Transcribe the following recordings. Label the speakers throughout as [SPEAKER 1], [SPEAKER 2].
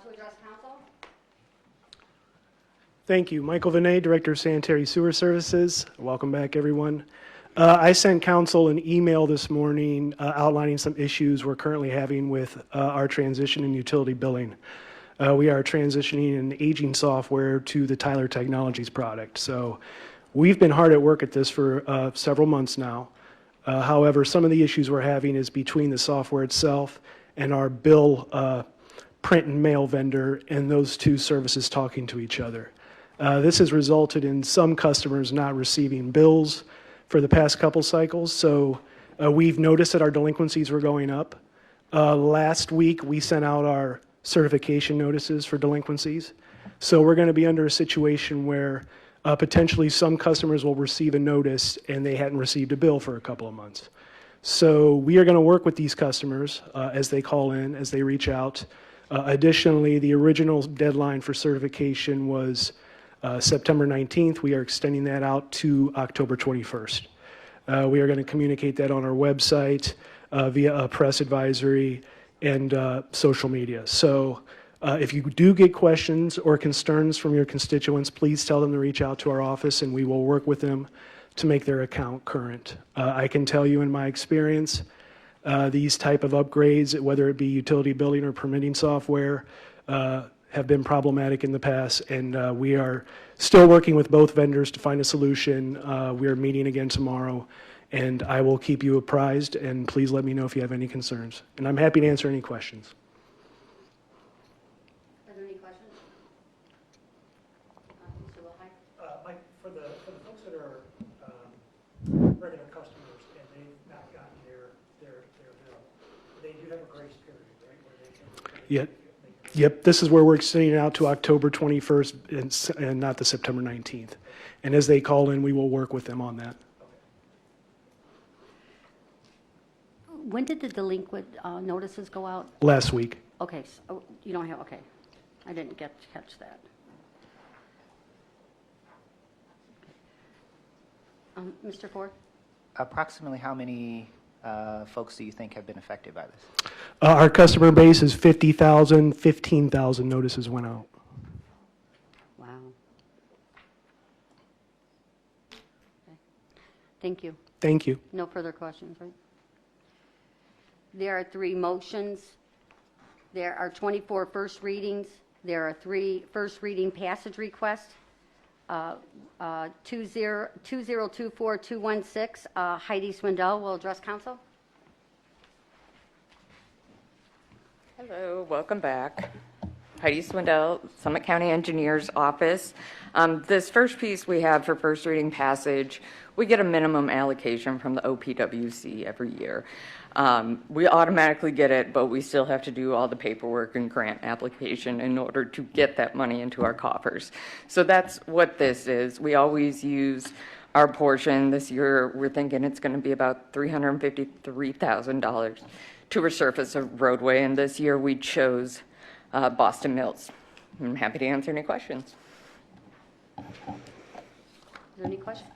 [SPEAKER 1] to address council.
[SPEAKER 2] Thank you. Michael Vinay, Director of Sanitary Sewer Services. Welcome back, everyone. I sent council an email this morning outlining some issues we're currently having with our transition in utility billing. We are transitioning an aging software to the Tyler Technologies product. So we've been hard at work at this for several months now. However, some of the issues we're having is between the software itself and our bill print and mail vendor, and those two services talking to each other. This has resulted in some customers not receiving bills for the past couple cycles, so we've noticed that our delinquencies were going up. Last week, we sent out our certification notices for delinquencies, so we're going to be under a situation where potentially some customers will receive a notice and they hadn't received a bill for a couple of months. So we are going to work with these customers as they call in, as they reach out. Additionally, the original deadline for certification was September 19th. We are extending that out to October 21st. We are going to communicate that on our website via a press advisory and social media. So if you do get questions or concerns from your constituents, please tell them to reach out to our office and we will work with them to make their account current. I can tell you in my experience, these type of upgrades, whether it be utility billing or permitting software, have been problematic in the past, and we are still working with both vendors to find a solution. We are meeting again tomorrow, and I will keep you apprised, and please let me know if you have any concerns. And I'm happy to answer any questions.
[SPEAKER 1] Are there any questions? Mr. Wilhite?
[SPEAKER 2] Mike, for the folks that are regular customers and they've not gotten their bill, they do have a grace period, right? Where they can Yep, this is where we're extending it out to October 21st and not the September 19th. And as they call in, we will work with them on that.
[SPEAKER 1] When did the delinquent notices go out?
[SPEAKER 2] Last week.
[SPEAKER 1] Okay, so you don't have, okay. I didn't catch that. Mr. Ford?
[SPEAKER 3] Approximately how many folks do you think have been affected by this?
[SPEAKER 2] Our customer base is 50,000, 15,000 notices went out.
[SPEAKER 1] Wow. Okay. Thank you.
[SPEAKER 2] Thank you.
[SPEAKER 1] No further questions, right? There are 3 motions. There are 24 first readings. There are 3 first reading passage requests. 2024216, Heidi Swindell will address council.
[SPEAKER 4] Hello, welcome back. Heidi Swindell, Summit County Engineer's Office. This first piece we have for first reading passage, we get a minimum allocation from the OPWC every year. We automatically get it, but we still have to do all the paperwork and grant application in order to get that money into our coffers. So that's what this is. We always use our portion. This year, we're thinking it's going to be about $353,000 to resurface a roadway, and this year we chose Boston Mills. I'm happy to answer any questions.
[SPEAKER 1] Is there any questions?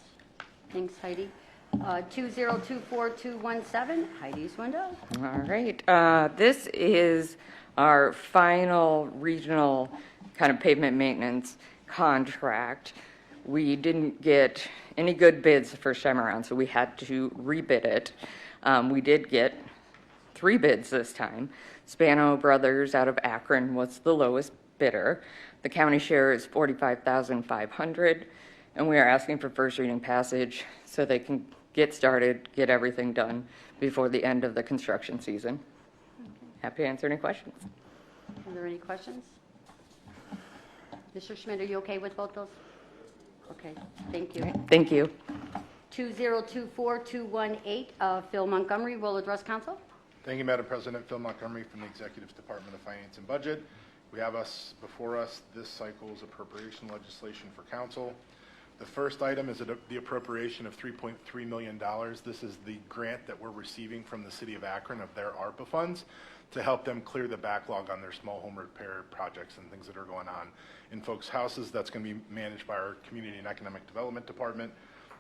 [SPEAKER 1] Thanks, Heidi. 2024217, Heidi Swindell.
[SPEAKER 4] All right. This is our final regional kind of pavement maintenance contract. We didn't get any good bids the first time around, so we had to rebid it. We did get 3 bids this time. Spano Brothers out of Akron was the lowest bidder. The county share is $45,500, and we are asking for first reading passage so they can get started, get everything done before the end of the construction season. Happy to answer any questions.
[SPEAKER 1] Are there any questions? Mr. Schmidt, are you okay with both those? Okay, thank you.
[SPEAKER 4] All right, thank you.
[SPEAKER 1] 2024218, Phil Montgomery will address council.
[SPEAKER 5] Thank you, Madam President. Phil Montgomery from the Executive's Department of Finance and Budget. We have before us this cycle's appropriation legislation for council. The first item is the appropriation of $3.3 million. This is the grant that we're receiving from the City of Akron of their ARPA funds to help them clear the backlog on their small home repair projects and things that are going on in folks' houses. That's going to be managed by our Community and Economic Development Department.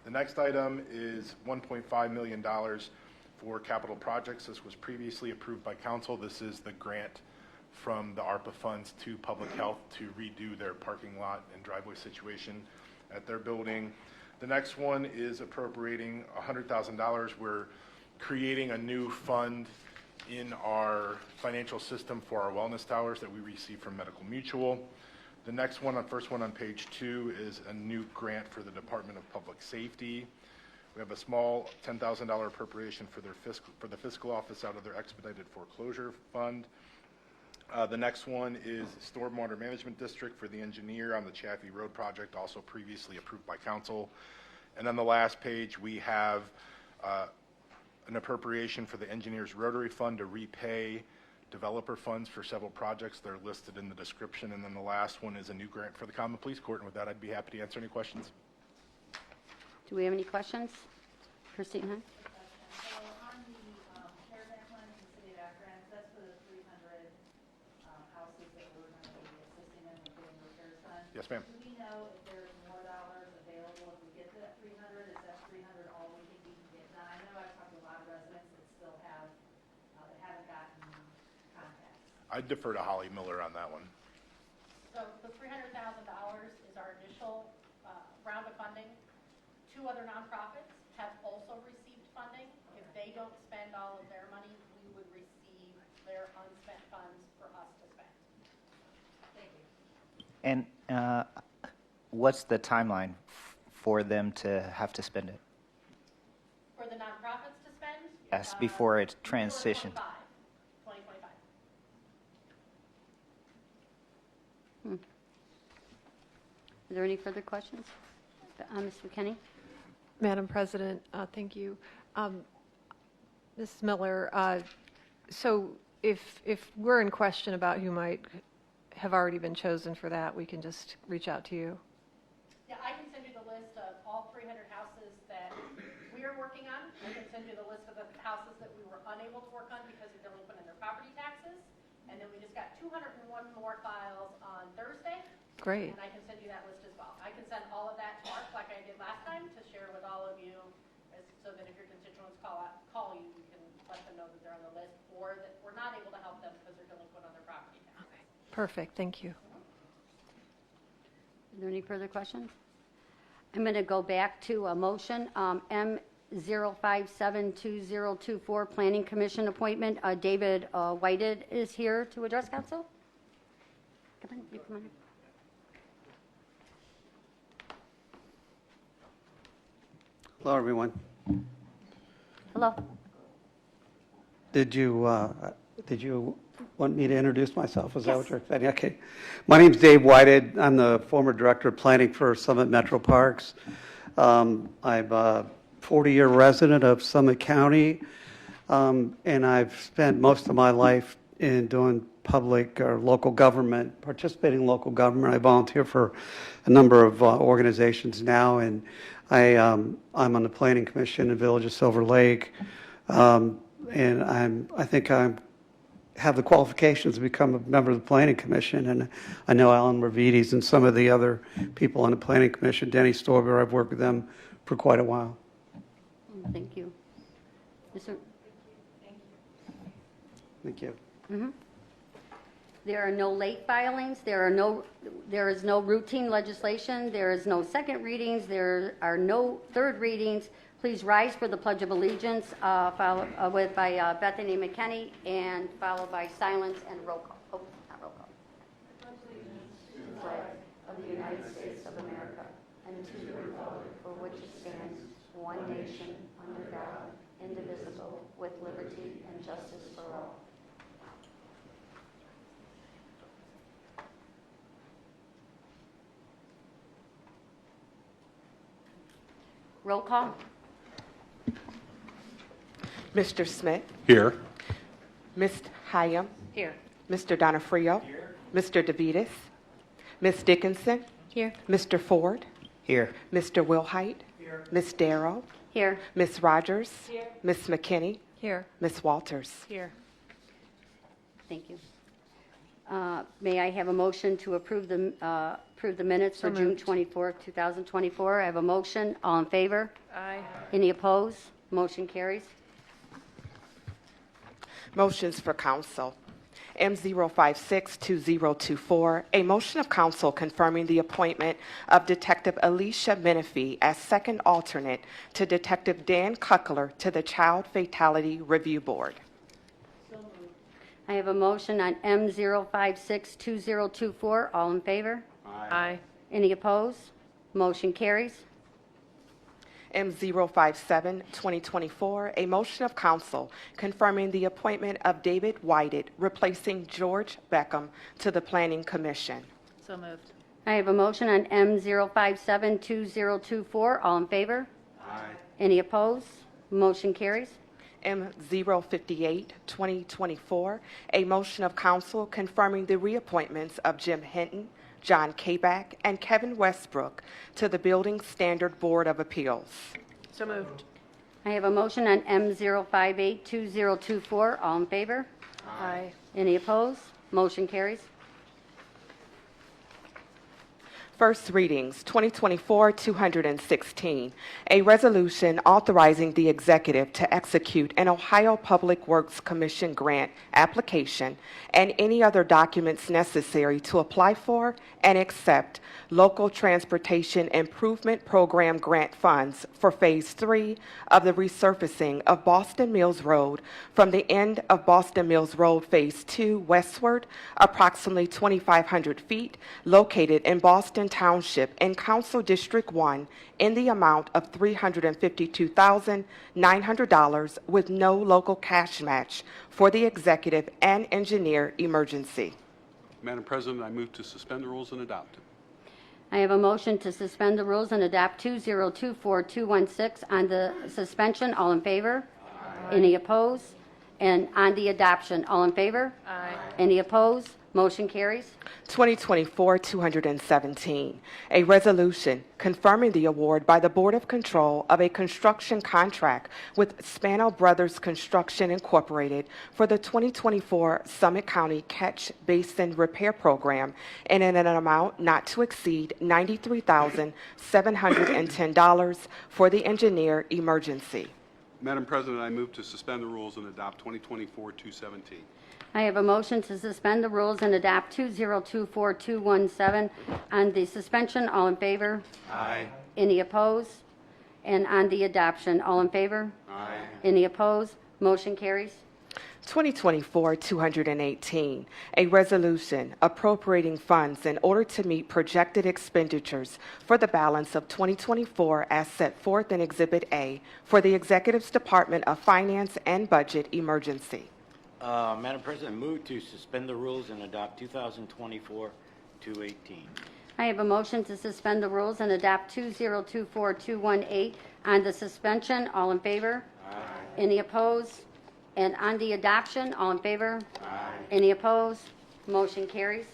[SPEAKER 5] The next item is $1.5 million for capital projects. This was previously approved by council. This is the grant from the ARPA funds to public health to redo their parking lot and driveway situation at their building. The next one is appropriating $100,000. We're creating a new fund in our financial system for our wellness towers that we receive from Medical Mutual. The next one, first one on page 2, is a new grant for the Department of Public Safety. We have a small $10,000 appropriation for the fiscal office out of their expedited foreclosure fund. The next one is Stormwater Management District for the engineer on the Chaffee Road project, also previously approved by council. And on the last page, we have an appropriation for the engineer's rotary fund to repay developer funds for several projects. They're listed in the description. And then the last one is a new grant for the Common Police Court. And with that, I'd be happy to answer any questions.
[SPEAKER 1] Do we have any questions? Christine, huh?
[SPEAKER 6] So on the CARES Act fund in the city of Akron, that's for the 300 houses that we're going to be assisting them with getting repairs done.
[SPEAKER 5] Yes, ma'am.
[SPEAKER 6] Do we know if there's more dollars available if we get to that 300? Is that 300 all we think we can get done? I know I've talked to a lot of residents that still have, that haven't gotten contacts.
[SPEAKER 5] I'd defer to Holly Miller on that one.
[SPEAKER 7] So the $300,000 is our initial round of funding. 2 other nonprofits have also received funding. If they don't spend all of their money, we would receive their unspent funds for us to spend. Thank you.
[SPEAKER 3] And what's the timeline for them to have to spend it?
[SPEAKER 7] For the nonprofits to spend?
[SPEAKER 3] Yes, before it's transitioned.
[SPEAKER 7] 2025.
[SPEAKER 1] Are there any further questions? Ms. McKinney?
[SPEAKER 8] Madam President, thank you. Ms. Miller, so if we're in question about who might have already been chosen for that, we can just reach out to you.
[SPEAKER 7] Yeah, I can send you the list of all 300 houses that we are working on. I can send you the list of the houses that we were unable to work on because they're delinquent in their property taxes. And then we just got 201 more files on Thursday.
[SPEAKER 8] Great.
[SPEAKER 7] And I can send you that list as well. I can send all of that to Mark like I did last time to share with all of you so that if your constituents call you, you can let them know that they're on the list or that we're not able to help them because they're delinquent on their property taxes.
[SPEAKER 8] Perfect, thank you.
[SPEAKER 1] Are there any further questions? I'm going to go back to a motion, M0572024, Planning Commission appointment. David Whited is here to address council. Come on, you come on.
[SPEAKER 9] Hello, everyone.
[SPEAKER 1] Hello.
[SPEAKER 9] Did you want me to introduce myself? Is that what
[SPEAKER 1] Yes.
[SPEAKER 9] you're saying? Okay. My name's Dave Whited. I'm the former director of planning for Summit Metro Parks. I'm a 40-year resident of Summit County, and I've spent most of my life in doing public or local government, participating in local government. I volunteer for a number of organizations now, and I'm on the Planning Commission in the Village of Silver Lake, and I think I have the qualifications to become a member of the Planning Commission. And I know Alan Ravides and some of the other people on the Planning Commission. Denny Stoiber, I've worked with them for quite a while.
[SPEAKER 1] Thank you. Mr.
[SPEAKER 9] Thank you.
[SPEAKER 1] There are no late filings. There is no routine legislation. There is no second readings. There are no third readings. Please rise for the Pledge of Allegiance, followed by Bethany McKinney, and followed by silence and roll call. Oh, not roll call. To the flag of the United States of America and to the republic for which it stands, one nation, under God, indivisible, with liberty and justice for all. Roll call.
[SPEAKER 10] Mr. Smith.
[SPEAKER 5] Here.
[SPEAKER 10] Ms. Hyam.
[SPEAKER 7] Here.
[SPEAKER 10] Mr. Donofrio. Mr. DeVitis. Ms. Dickinson.
[SPEAKER 8] Here.
[SPEAKER 10] Mr. Ford.
[SPEAKER 3] Here.
[SPEAKER 10] Mr. Wilhite. Ms. Darrow.
[SPEAKER 1] Here.
[SPEAKER 10] Ms. Rogers. Ms. McKinney.
[SPEAKER 8] Here.
[SPEAKER 10] Ms. Walters.
[SPEAKER 8] Here.
[SPEAKER 1] Thank you. May I have a motion to approve the minutes for June 24th, 2024? I have a motion. All in favor?
[SPEAKER 8] Aye.
[SPEAKER 1] Any opposed? Motion carries.
[SPEAKER 10] Motions for council. M0562024, a motion of council confirming the appointment of Detective Alicia Menifee as second alternate to Detective Dan Kuckler to the Child Fatality Review Board.
[SPEAKER 1] I have a motion on M0562024. All in favor?
[SPEAKER 8] Aye.
[SPEAKER 1] Any opposed? Motion carries.
[SPEAKER 10] M057-2024, a motion of council confirming the appointment of David Whited, replacing George Beckham, to the Planning Commission.
[SPEAKER 6] So moved.
[SPEAKER 1] I have a motion on M0572024. All in favor? Aye. Any opposed? Motion carries.
[SPEAKER 10] M058-2024, a motion of council confirming the reappointments of Jim Hinton, John Kabak, and Kevin Westbrook to the Building Standard Board of Appeals.
[SPEAKER 8] So moved.
[SPEAKER 1] I have a motion on M0582024. All in favor?
[SPEAKER 8] Aye.
[SPEAKER 1] Any opposed? Motion carries.
[SPEAKER 10] First readings, 2024-216, a resolution authorizing the executive to execute an Ohio Public Works Commission grant application and any other documents necessary to apply for and accept local transportation improvement program grant funds for Phase 3 of the resurfacing of Boston Mills Road from the end of Boston Mills Road Phase 2 westward, approximately 2,500 feet, located in Boston Township in Council District 1 in the amount of $352,900 with no local cash match for the executive and engineer emergency.
[SPEAKER 11] Madam President, I move to suspend the rules and adopt it.
[SPEAKER 1] I have a motion to suspend the rules and adopt 2024-216 on the suspension. All in favor? Aye. Any opposed? And on the adoption, all in favor? Aye. Any opposed? Motion carries.
[SPEAKER 10] 2024-217, a resolution confirming the award by the Board of Control of a construction contract with Spano Brothers Construction Incorporated for the 2024 Summit County Catch Basin Repair Program in an amount not to exceed $93,710 for the engineer emergency.
[SPEAKER 11] Madam President, I move to suspend the rules and adopt 2024-217.
[SPEAKER 1] I have a motion to suspend the rules and adopt 2024-217 on the suspension. All in favor?
[SPEAKER 11] Aye.
[SPEAKER 1] Any opposed? And on the adoption, all in favor?
[SPEAKER 11] Aye.
[SPEAKER 1] Any opposed? Motion carries.
[SPEAKER 10] 2024-218, a resolution appropriating funds in order to meet projected expenditures for the balance of 2024 as set forth in Exhibit A for the Executive's Department of Finance and Budget emergency.
[SPEAKER 12] Madam President, move to suspend the rules and adopt 2024-218.
[SPEAKER 1] I have a motion to suspend the rules and adopt 2024-218 on the suspension. All in favor? Aye. Any opposed? And on the adoption, all in favor? Aye. Any opposed? Motion carries.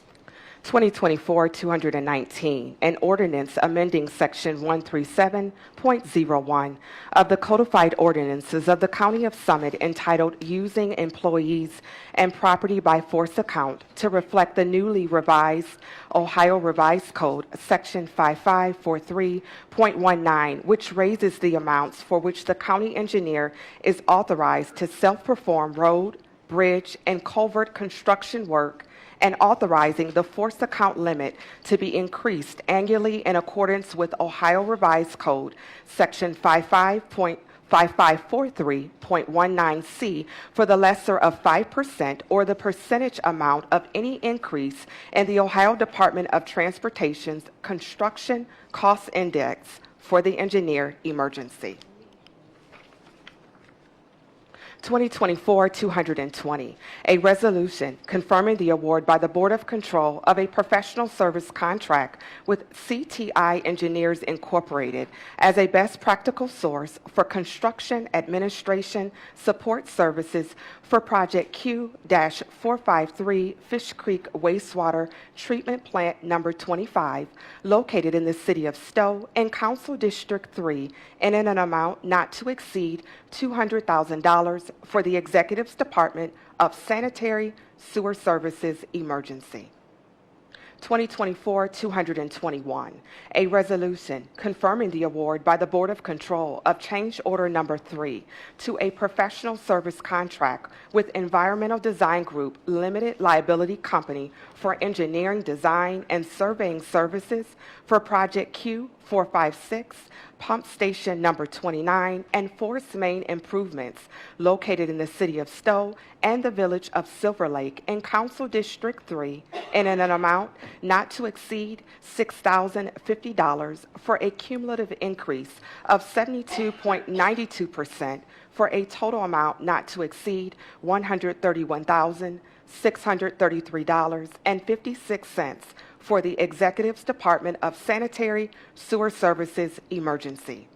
[SPEAKER 10] 2024-219, an ordinance amending Section 137.01 of the Codified Ordinances of the County of Summit entitled Using Employees and Property by Force Account to reflect the newly revised Ohio Revised Code, Section 5543.19, which raises the amounts for which the county engineer is authorized to self-perform road, bridge, and culvert construction work, and authorizing the force account limit to be increased annually in accordance with Ohio Revised Code, Section 5543.19C, for the lesser of 5% or the percentage amount of any increase in the Ohio Department of Transportation's Construction Cost Index for the engineer emergency. 2024-220, a resolution confirming the award by the Board of Control of a professional service contract with CTI Engineers Incorporated as a best practical source for construction administration support services for Project Q-453 Fish Creek Wastewater Treatment Plant Number 25, located in the city of Stowe and Council District 3, and in an amount not to exceed $200,000 for the Executive's Department of Sanitary Sewer Services emergency. 2024-221, a resolution confirming the award by the Board of Control of Change Order Number 3 to a professional service contract with Environmental Design Group Limited Liability Company for engineering, design, and surveying services for Project Q456, Pump Station Number 29, and force main improvements located in the City of Stowe and the Village of Silver Lake in Council District 3 in an amount not to exceed $6,050 for a cumulative increase of 72.92% for a total amount not to exceed $131,633.56 for the Executive's Department of Sanitary Sewer Services Emergency.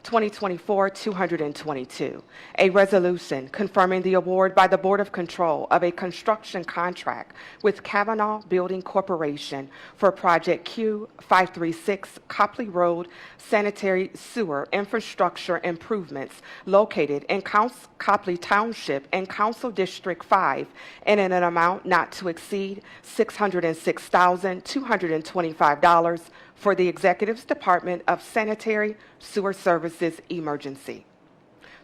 [SPEAKER 10] 2024-222, a resolution confirming the award by the Board of Control of a construction contract with Kavanaugh Building Corporation for Project Q536 Copley Road Sanitary Sewer Infrastructure Improvements located in Copley Township and Council District 5 in an amount not to exceed $606,225 for the Executive's Department of Sanitary Sewer Services Emergency.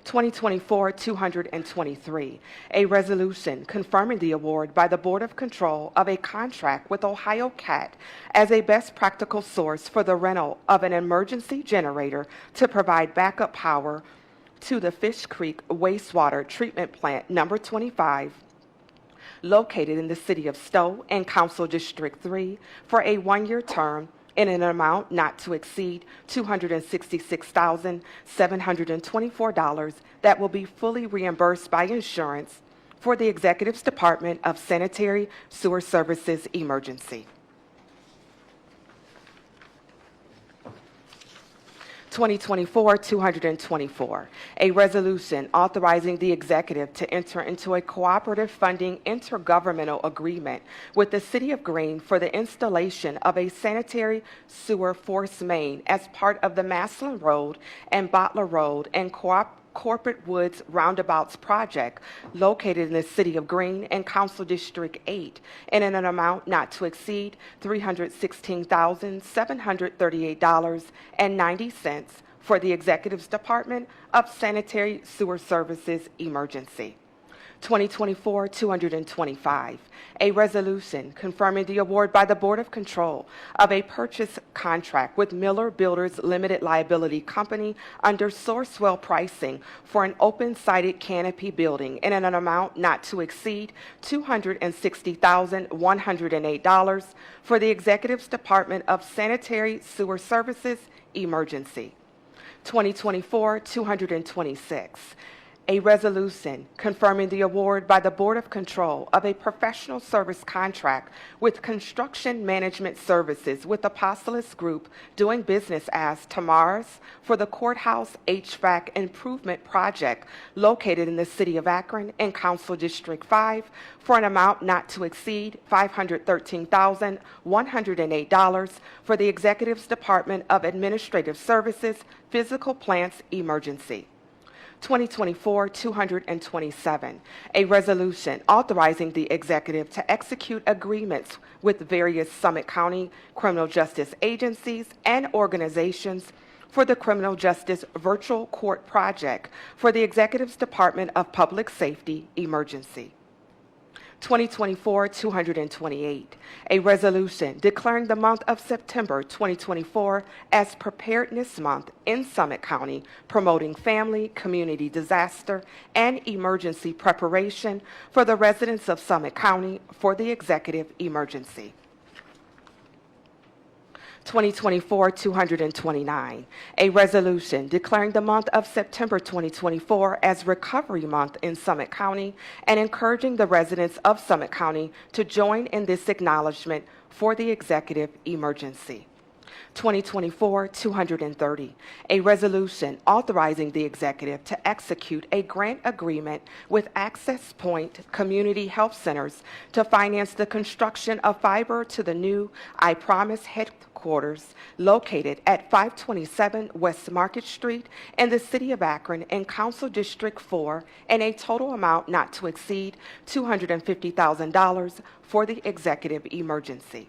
[SPEAKER 10] 2024-223, a resolution confirming the award by the Board of Control of a contract with Ohio CAT as a best practical source for the rental of an emergency generator to provide backup power to the Fish Creek Wastewater Treatment Plant Number 25, located in the City of Stowe and Council District 3 for a one-year term in an amount not to exceed $266,724 that will be fully reimbursed by insurance for the Executive's Department of Sanitary Sewer Services Emergency. 2024-224, a resolution authorizing the Executive to enter into a cooperative funding intergovernmental agreement with the City of Greene for the installation of a sanitary sewer force main as part of the Maslin Road and Bottler Road and Corporate Woods Roundabouts project located in the City of Greene and Council District 8 in an amount not to exceed $316,738.90 for the Executive's Department of Sanitary Sewer Services Emergency. 2024-225, a resolution confirming the award by the Board of Control of a purchase contract with Miller Builders Limited Liability Company under Sourcewell pricing for an open-sided canopy building in an amount not to exceed $260,108 for the Executive's Department of Sanitary Sewer Services Emergency. 2024-226, a resolution confirming the award by the Board of Control of a professional service contract with Construction Management Services with Apostolus Group doing business as Tamaris for the Courthouse HVAC Improvement Project located in the City of Akron and Council District 5 for an amount not to exceed $513,108 for the Executive's Department of Administrative Services Physical Plants Emergency. 2024-227, a resolution authorizing the Executive to execute agreements with various Summit County criminal justice agencies and organizations for the Criminal Justice Virtual Court Project for the Executive's Department of Public Safety Emergency. 2024-228, a resolution declaring the month of September 2024 as Preparedness Month in Summit County, promoting family, community disaster, and emergency preparation for the residents of Summit County for the Executive Emergency. 2024-229, a resolution declaring the month of September 2024 as Recovery Month in Summit County and encouraging the residents of Summit County to join in this acknowledgement for the Executive Emergency. 2024-230, a resolution authorizing the Executive to execute a grant agreement with Access Point Community Health Centers to finance the construction of fiber to the new I Promise headquarters located at 527 West Market Street in the City of Akron and Council District 4 in a total amount not to exceed $250,000 for the Executive Emergency.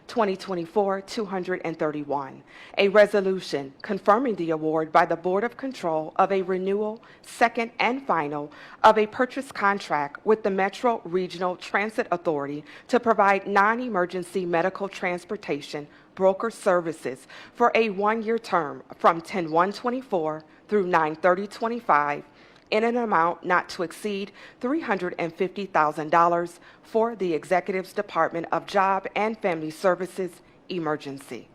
[SPEAKER 10] 2024-231, a resolution confirming the award by the Board of Control of a renewal, second and final, of a purchase contract with the Metro Regional Transit Authority to provide non-emergency medical transportation broker services for a one-year term from 10/1/24 through 9/30/25 in an amount not to exceed $350,000 for the Executive's Department of Job and Family Services emergency.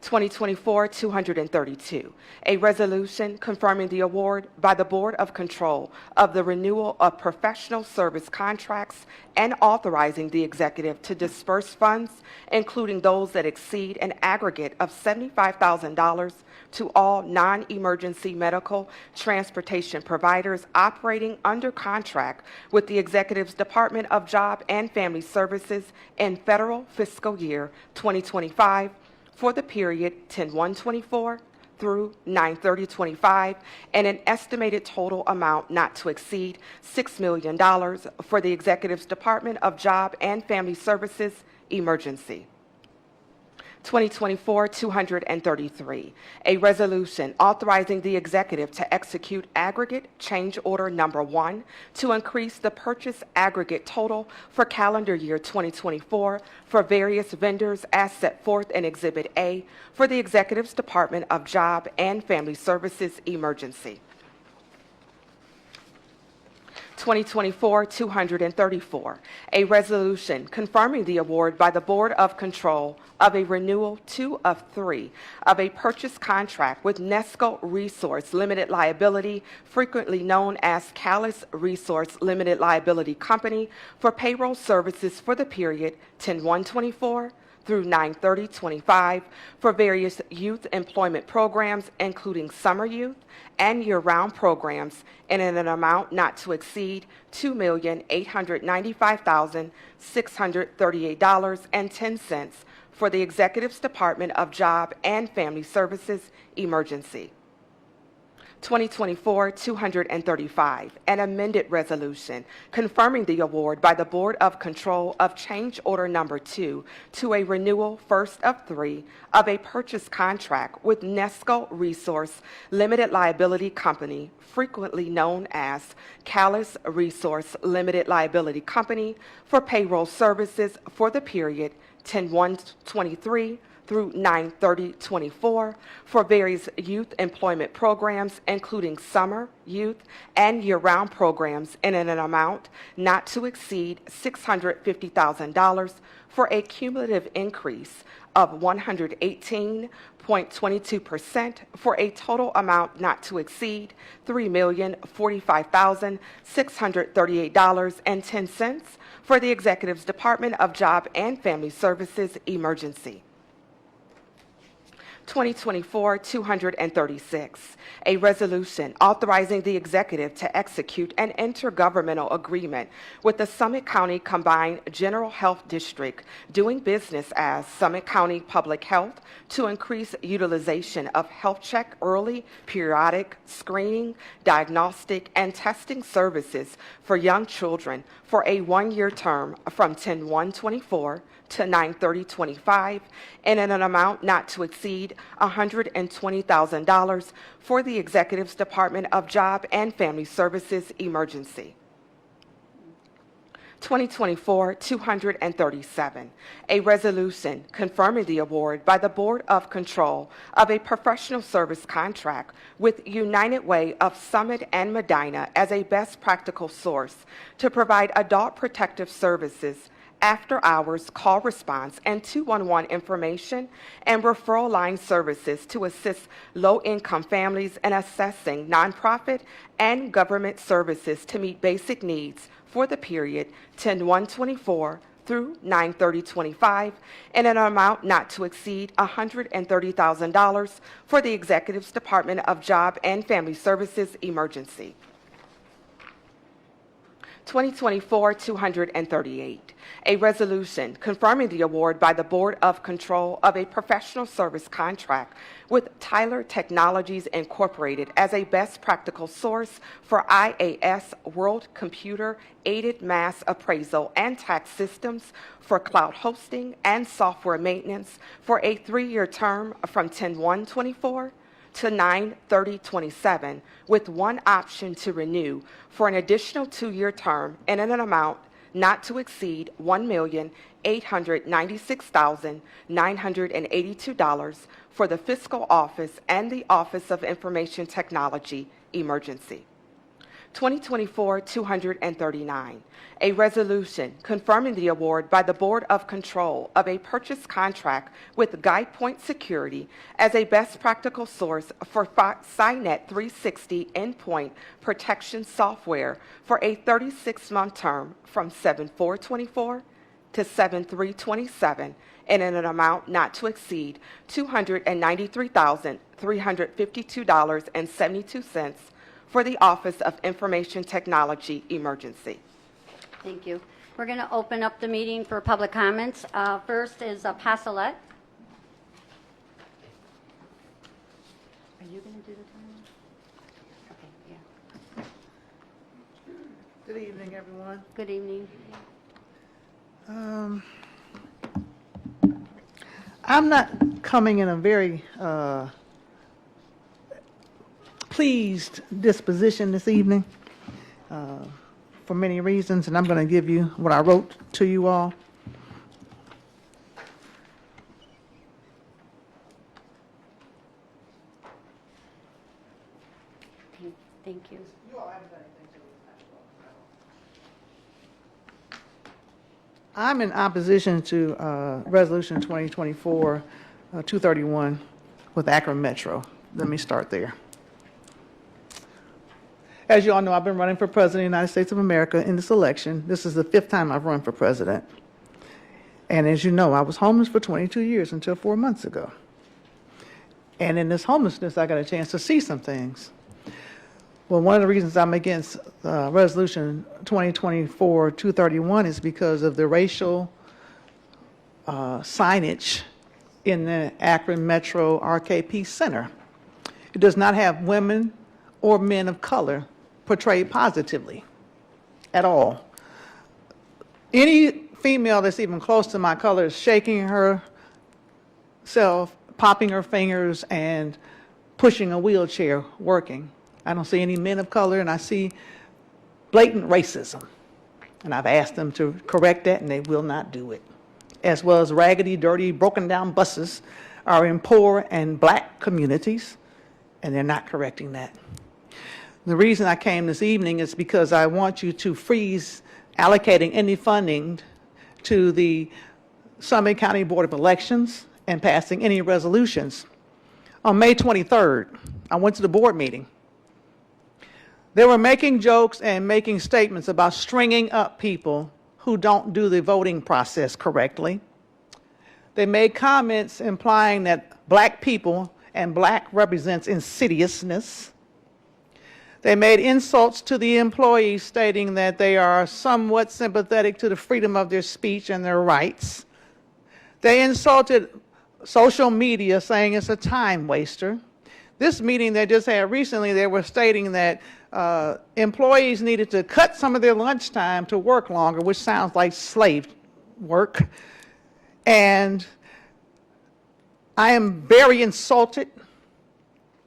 [SPEAKER 10] 2024-232, a resolution confirming the award by the Board of Control of the renewal of professional service contracts and authorizing the executive to disperse funds, including those that exceed an aggregate of $75,000 to all non-emergency medical transportation providers operating under contract with the Executive's Department of Job and Family Services in federal fiscal year 2025 for the period 10/1/24 through 9/30/25, and an estimated total amount not to exceed $6 million for the Executive's Department of Job and Family Services emergency. 2024-233, a resolution authorizing the executive to execute aggregate change order number 1 to increase the purchase aggregate total for calendar year 2024 for various vendors as set forth in Exhibit A for the Executive's Department of Job and Family Services emergency. 2024-234, a resolution confirming the award by the Board of Control of a renewal 2 of 3 of a purchase contract with Nesco Resource Limited Liability, frequently known as Callis Resource Limited Liability Company, for payroll services for the period 10/1/24 through 9/30/25 for various youth employment programs, including summer youth and year-round programs, and in an amount not to exceed $2,895,638.10 for the Executive's Department of Job and Family Services emergency. 2024-235, an amended resolution confirming the award by the Board of Control of change order number 2 to a renewal first of 3 of a purchase contract with Nesco Resource Limited Liability Company, frequently known as Callis Resource Limited Liability Company, for payroll services for the period 10/1/23 through 9/30/24 for various youth employment programs, including summer, youth, and year-round programs, in an amount not to exceed $650,000 for a cumulative increase of 118.22% for a total amount not to exceed $3,045,638.10 for the Executive's Department of Job and Family Services emergency. 2024-236, a resolution authorizing the executive to execute an intergovernmental agreement with the Summit County Combined General Health District, doing business as Summit County Public Health, to increase utilization of Health Check early, periodic screening, diagnostic, and testing services for young children for a one-year term from 10/1/24 to 9/30/25, and in an amount not to exceed $120,000 for the Executive's Department of Job and Family Services emergency. 2024-237, a resolution confirming the award by the Board of Control of a professional service contract with United Way of Summit and Medina as a best practical source to provide adult protective services, after-hours call response, and 211 information and referral line services to assist low-income families in assessing nonprofit and government services to meet basic needs for the period 10/1/24 through 9/30/25, in an amount not to exceed $130,000 for the Executive's Department of Job and Family Services emergency. 2024-238, a resolution confirming the award by the Board of Control of a professional service contract with Tyler Technologies Incorporated as a best practical source for IAS World Computer Aided Mass Appraisal and Tax Systems for cloud hosting and software maintenance for a 3-year term from 10/1/24 to 9/30/27, with one option to renew for an additional 2-year term and in an amount not to exceed $1,896,982 for the fiscal office and the Office of Information Technology emergency. 2024-239, a resolution confirming the award by the Board of Control of a purchase contract with GuidePoint Security as a best practical source for SciNet 360 endpoint protection software for a 36-month term from 7/4/24 to 7/3/27 and in an amount not to exceed $293,352.72 for the Office of Information Technology emergency.
[SPEAKER 1] Thank you. We're going to open up the meeting for public comments. First is Pasolette. Are you going to do the time? Okay, yeah.
[SPEAKER 13] Good evening, everyone.
[SPEAKER 1] Good evening.
[SPEAKER 13] I'm not coming in a very pleased disposition this evening for many reasons, and I'm going to give you what I wrote to you all.
[SPEAKER 1] Thank you.
[SPEAKER 13] I'm in opposition to Resolution 2024-231 with Akron Metro. Let me start there. As you all know, I've been running for President of the United States of America in this election. This is the 5th time I've run for President. And as you know, I was homeless for 22 years until 4 months ago. And in this homelessness, I got a chance to see some things. Well, one of the reasons I'm against Resolution 2024-231 is because of the racial signage in the Akron Metro RKP Center. It does not have women or men of color portrayed positively at all. Any female that's even close to my color is shaking herself, popping her fingers, and pushing a wheelchair working. I don't see any men of color, and I see blatant racism. And I've asked them to correct that, and they will not do it. As well as raggedy, dirty, broken down buses are in poor and black communities, and they're not correcting that. The reason I came this evening is because I want you to freeze allocating any funding to the Summit County Board of Elections and passing any resolutions. On May 23rd, I went to the board meeting. They were making jokes and making statements about stringing up people who don't do the voting process correctly. They made comments implying that black people and black represents insidiousness. They made insults to the employees, stating that they are somewhat sympathetic to the freedom of their speech and their rights. They insulted social media, saying it's a time waster. This meeting they just had recently, they were stating that employees needed to cut some of their lunchtime to work longer, which sounds like slave work. And I am very insulted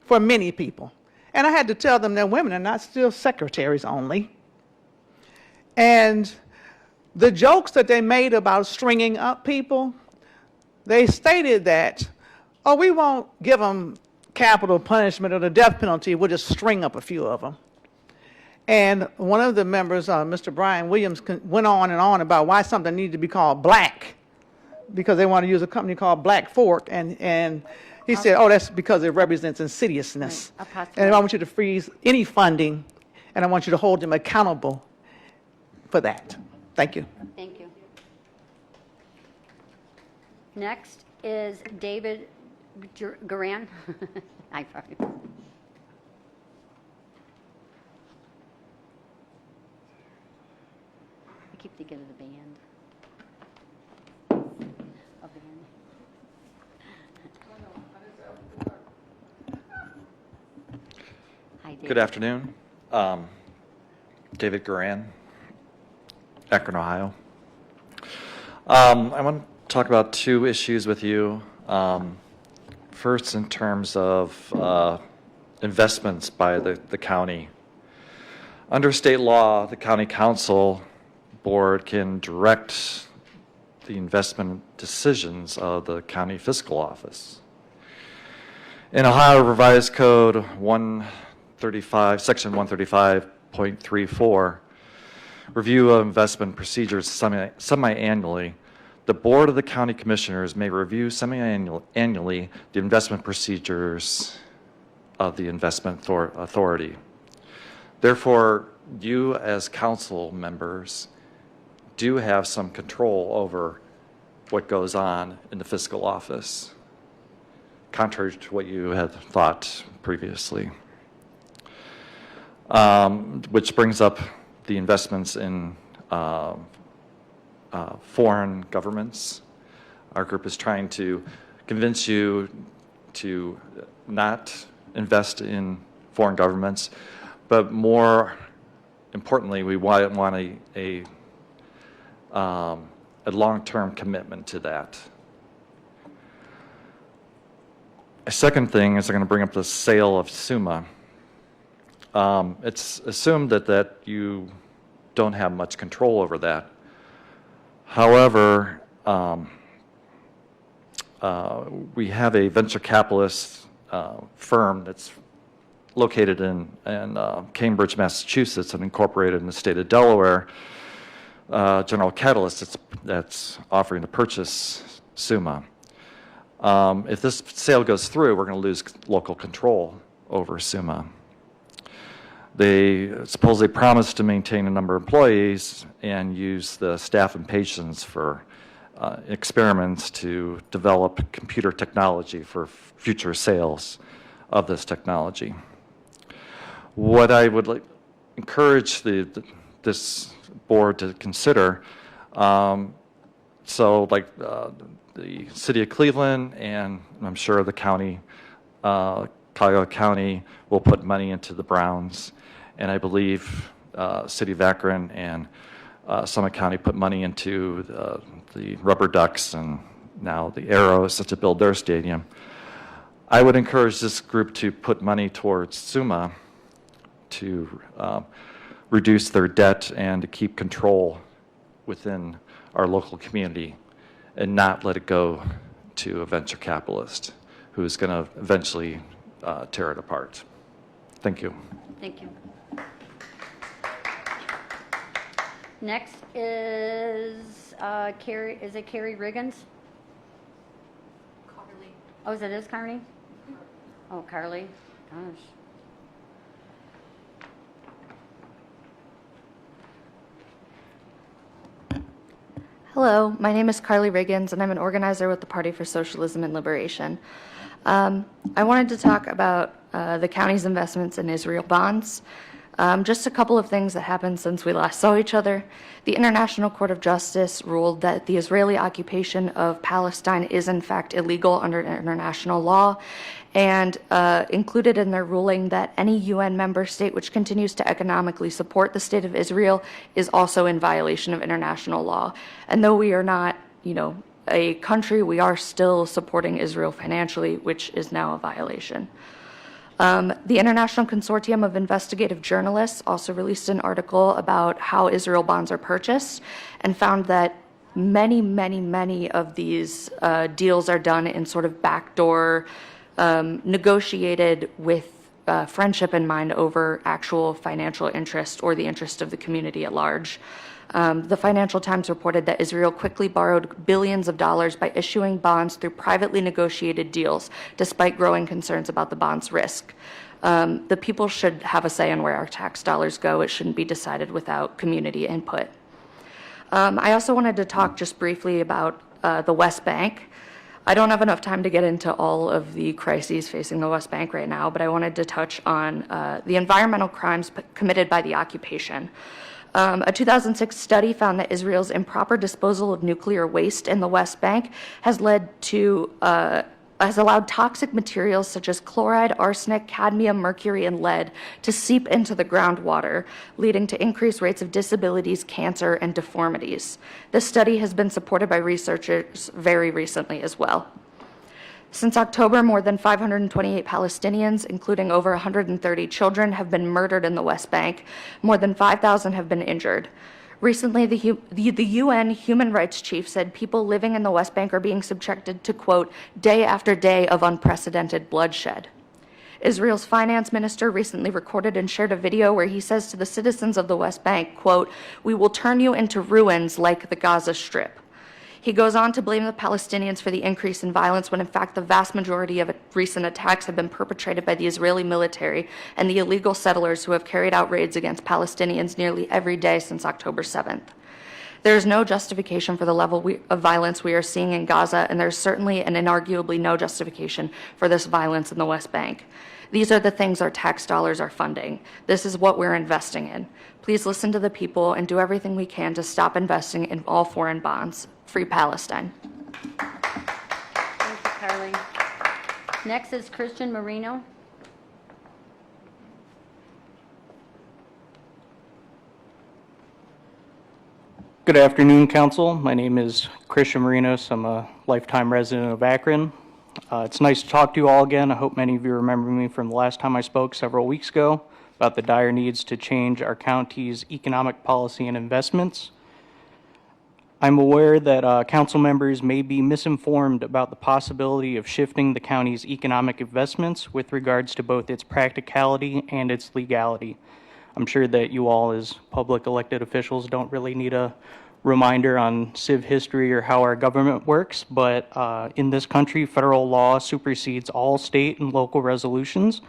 [SPEAKER 13] for many people. And I had to tell them that women are not still secretaries only. And the jokes that they made about stringing up people, they stated that, oh, we won't give them capital punishment or the death penalty, we'll just string up a few of them. And one of the members, Mr. Brian Williams, went on and on about why something needed to be called black, because they want to use a company called Black Fork, and he said, oh, that's because it represents insidiousness.
[SPEAKER 1] Right.
[SPEAKER 13] And I want you to freeze any funding, and I want you to hold them accountable for that. Thank you.
[SPEAKER 1] Thank you. Next is David Garan. I probably. keep thinking of the band. A band. Hi, David.
[SPEAKER 14] Good afternoon. David Guran, Akron, Ohio. I want to talk about two issues with you. First, in terms of investments by the county. Under state law, the county council board can direct the investment decisions of the county fiscal office. In Ohio Revised Code 135, Section 135.34, review of investment procedures semi-annually, the Board of the County Commissioners may review semi-annually the investment procedures of the investment authority. Therefore, you as council members do have some control over what goes on in the fiscal office, contrary to what you had thought previously. Which brings up the investments in foreign governments. Our group is trying to convince you to not invest in foreign governments, but more importantly, we want a long-term commitment to that. A second thing is I'm going to bring up the sale of SUMA. It's assumed that you don't have much control over that. However, we have a venture capitalist firm that's located in Cambridge, Massachusetts, and incorporated in the state of Delaware, General Catalyst, that's offering to purchase SUMA. If this sale goes through, we're going to lose local control over SUMA. They supposedly promised to maintain a number of employees and use the staff and patients for experiments to develop computer technology for future sales of this technology. What I would encourage this board to consider, the city of Cleveland and I'm sure the county, Cuyahoga County will put money into the Browns, and I believe city of Akron and Summit County put money into the Rubber Ducks and now the Arrows to build their stadium. I would encourage this group to put money towards SUMA to reduce their debt and to keep control within our local community and not let it go to a venture capitalist who's going to eventually tear it apart. Thank you.
[SPEAKER 1] Thank you. Next is Carrie. Is it Carrie Riggins?
[SPEAKER 6] Carly.
[SPEAKER 1] Oh, is it Carney? Oh, Carly. Gosh.
[SPEAKER 15] Hello, my name is Carly Riggins, and I'm an organizer with the Party for Socialism and Liberation. I wanted to talk about the county's investments in Israel bonds. Just a couple of things that happened since we last saw each other. The International Court of Justice ruled that the Israeli occupation of Palestine is in fact illegal under international law, and included in their ruling that any UN member state which continues to economically support the state of Israel is also in violation of international law. And though we are not, a country, we are still supporting Israel financially, which is now a violation. The International Consortium of Investigative Journalists also released an article about how Israel bonds are purchased and found that many of these deals are done in sort of backdoor, negotiated with friendship in mind over actual financial interest or the interest of the community at large. The Financial Times reported that Israel quickly borrowed billions of dollars by issuing bonds through privately negotiated deals, despite growing concerns about the bonds' risk. The people should have a say in where our tax dollars go. It shouldn't be decided without community input. I also wanted to talk just briefly about the West Bank. I don't have enough time to get into all of the crises facing the West Bank right now, but I wanted to touch on the environmental crimes committed by the occupation. A 2006 study found that Israel's improper disposal of nuclear waste in the West Bank has allowed toxic materials such as chloride, arsenic, cadmium, mercury, and lead to seep into the groundwater, leading to increased rates of disabilities, cancer, and deformities. This study has been supported by researchers very recently as well. Since October, more than 528 Palestinians, including over 130 children, have been murdered in the West Bank. More than 5,000 have been injured. Recently, the UN human rights chief said people living in the West Bank are being subjected to, quote, day after day of unprecedented bloodshed. Israel's finance minister recently recorded and shared a video where he says to the citizens of the West Bank, quote, we will turn you into ruins like the Gaza Strip. He goes on to blame the Palestinians for the increase in violence when in fact the vast majority of recent attacks have been perpetrated by the Israeli military and the illegal settlers who have carried out raids against Palestinians nearly every day since October 7th. There is no justification for the level of violence we are seeing in Gaza, and there's certainly and inarguably no justification for this violence in the West Bank. These are the things our tax dollars are funding. This is what we're investing in. Please listen to the people and do everything we can to stop investing in all foreign bonds. Free Palestine.
[SPEAKER 1] Thank you, Carly. Next is Christian Marino.
[SPEAKER 16] Good afternoon, Council. My name is Christian Marinos. I'm a lifetime resident of Akron. It's nice to talk to you all again. I hope many of you remember me from the last time I spoke several weeks ago about the dire needs to change our county's economic policy and investments. I'm aware that council members may be misinformed about the possibility of shifting the county's economic investments with regards to both its practicality and its legality. I'm sure that you all as public elected officials don't really need a reminder on civ history or how our government works, but in this country, federal law supersedes all state and local resolutions.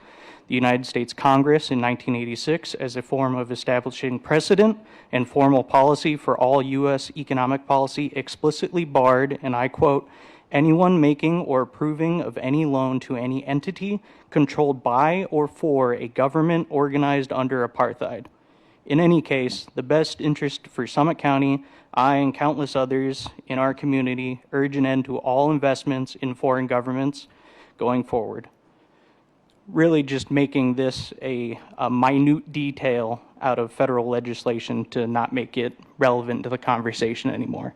[SPEAKER 16] The United States Congress in 1986, as a form of establishing precedent and formal policy for all U.S. economic policy, explicitly barred, and I quote, anyone making or approving of any loan to any entity controlled by or for a government organized under apartheid. In any case, the best interest for Summit County, I and countless others in our community urge an end to all investments in foreign governments going forward. Really just making this a minute detail out of federal legislation to not make it relevant to the conversation anymore.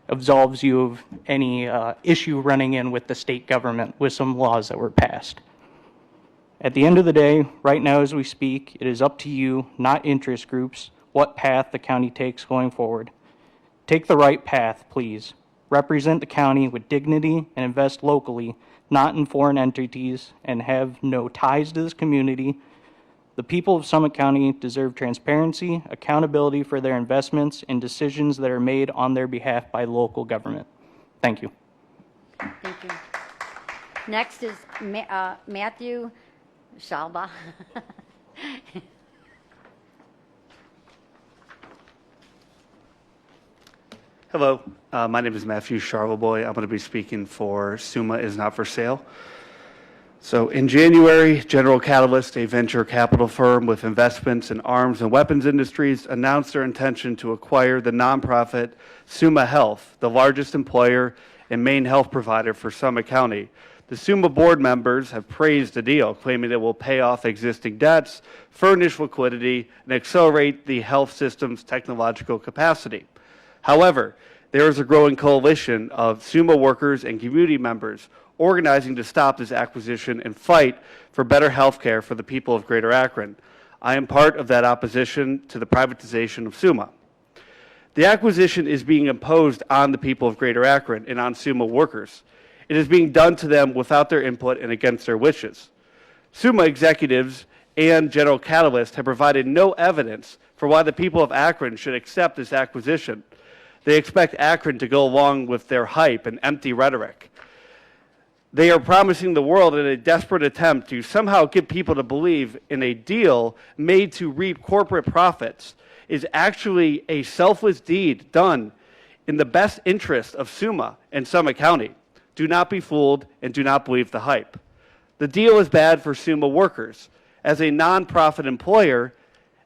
[SPEAKER 16] Absolves you of any issue running in with the state government with some laws that were passed. At the end of the day, right now as we speak, it is up to you, not interest groups, what path the county takes going forward. Take the right path, please. Represent the county with dignity and invest locally, not in foreign entities, and have no ties to this community. The people of Summit County deserve transparency, accountability for their investments, and decisions that are made on their behalf by local government. Thank you.
[SPEAKER 1] Thank you. Next is Matthew Shalba.
[SPEAKER 9] Hello, my name is Matthew Charleboy. I'm going to be speaking for SUMA is Not for Sale. So in January, General Catalyst, a venture capital firm with investments in arms and weapons industries, announced their intention to acquire the nonprofit SUMA Health, the largest employer and main health provider for Summit County. The SUMA board members have praised the deal, claiming it will pay off existing debts, furnish liquidity, and accelerate the health system's technological capacity. However, there is a growing coalition of SUMA workers and community members organizing to stop this acquisition and fight for better health care for the people of Greater Akron. I am part of that opposition to the privatization of SUMA. The acquisition is being imposed on the people of Greater Akron and on SUMA workers. It is being done to them without their input and against their wishes. SUMA executives and General Catalyst have provided no evidence for why the people of Akron should accept this acquisition. They expect Akron to go along with their hype and empty rhetoric. They are promising the world in a desperate attempt to somehow get people to believe in a deal made to reap corporate profits is actually a selfless deed done in the best interest of SUMA and Summit County. Do not be fooled and do not believe the hype. The deal is bad for SUMA workers. As a nonprofit employer,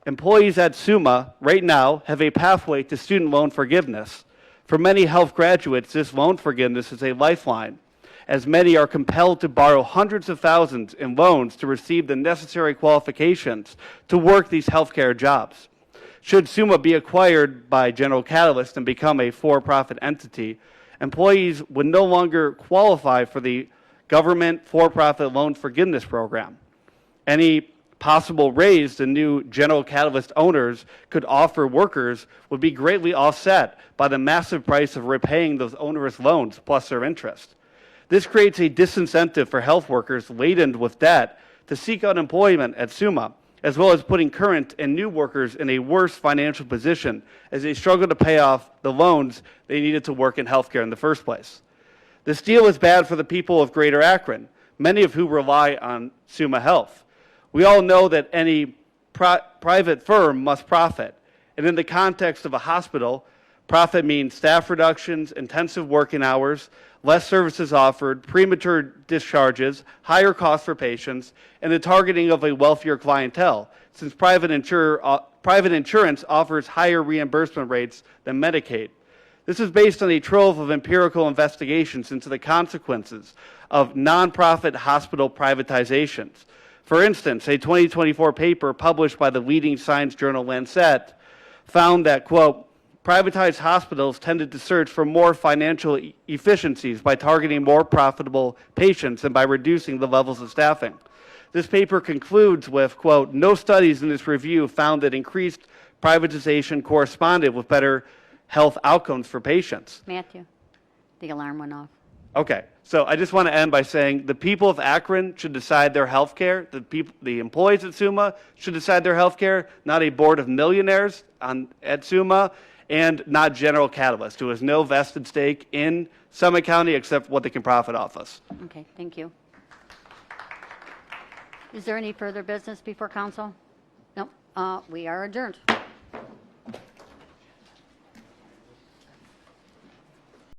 [SPEAKER 9] Employees at SUMA right now have a pathway to student loan forgiveness. For many health graduates, this loan forgiveness is a lifeline, as many are compelled to borrow hundreds of thousands in loans to receive the necessary qualifications to work these healthcare jobs. Should SUMA be acquired by General Catalyst and become a for-profit entity, employees would no longer qualify for the government for-profit loan forgiveness program. Any possible raise the new General Catalyst owners could offer workers would be greatly offset by the massive price of repaying those onerous loans plus their interest. This creates a disincentive for health workers laden with debt to seek out employment at SUMA, as well as putting current and new workers in a worse financial position as they struggle to pay off the loans they needed to work in healthcare in the first place. This deal is bad for the people of Greater Akron, many of who rely on SUMA Health. We all know that any private firm must profit, and in the context of a hospital, profit means staff reductions, intensive working hours, less services offered, premature discharges, higher costs for patients, and the targeting of a wealthier clientele, since private insurance offers higher reimbursement rates than Medicaid. This is based on a trove of empirical investigations into the consequences of nonprofit hospital privatizations. For instance, a 2024 paper published by the leading science journal Lancet found that, quote, privatized hospitals tended to search for more financial efficiencies by targeting more profitable patients and by reducing the levels of staffing. This paper concludes with, quote, no studies in this review found that increased privatization corresponded with better health outcomes for patients.
[SPEAKER 1] Matthew, the alarm went off.
[SPEAKER 9] Okay, so I just want to end by saying the people of Akron should decide their health care. The employees at SUMA should decide their health care, not a board of millionaires at SUMA, and not General Catalyst, who has no vested stake in Summit County except what they can profit off us.
[SPEAKER 1] Okay, thank you. Is there any further business before council? No, we are adjourned.